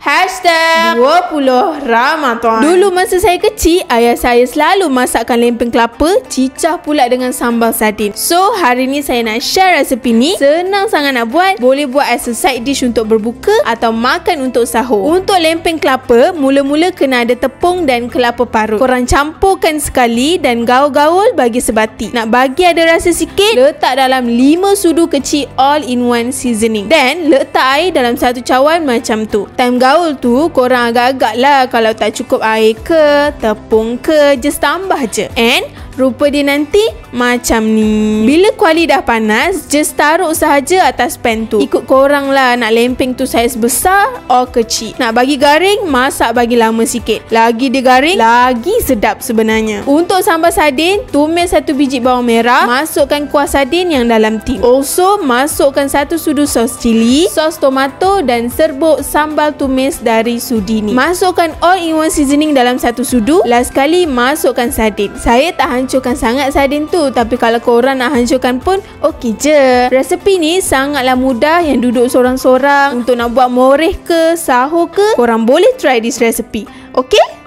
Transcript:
20 Ramadan. Dulu masa saya kecil, ayah saya selalu masakkan lempeng kelapa, cicah pula dengan sambal sardin. So, hari ni saya nak share resepi ni. Senang sangat nak buat. Boleh buat as a side dish untuk berbuka atau makan untuk sahur. Untuk lempeng kelapa, mula-mula kena ada tepung dan kelapa parut. Korang campurkan sekali dan gaul-gaul bagi sebati. Nak bagi ada rasa sikit, letak dalam 5 sudu kecil all-in-one seasoning. Dan letak air dalam satu cawan macam tu. Time gaul tu, korang agak-agak lah kalau tak cukup air ke, tepung ke, just tambah je. And rupa dia nanti macam ni. Bila kuali dah panas, just taruh sahaja atas pan tu. Ikut korang lah nak lempeng tu saiz besar or kecil. Nak bagi garing, masak bagi lama sikit. Lagi dia garing, lagi sedap sebenarnya. Untuk sambal sardin, tumis 1 biji bawang merah, masukkan kuah sardin yang dalam tin. Also, masukkan 1 sudu sos cili, sos tomato dan serbuk sambal tumis dari sudi ni. Masukkan all-in-one seasoning dalam 1 sudu. Last kali, masukkan sardin. Saya tak hancurkan sangat sardin tu, tapi kalau korang nak hancurkan pun okey je. Resepi ni sangatlah mudah, yang duduk sorang-sorang untuk nak buat moreh ke, sahur ke, korang boleh try this recipe. Okey?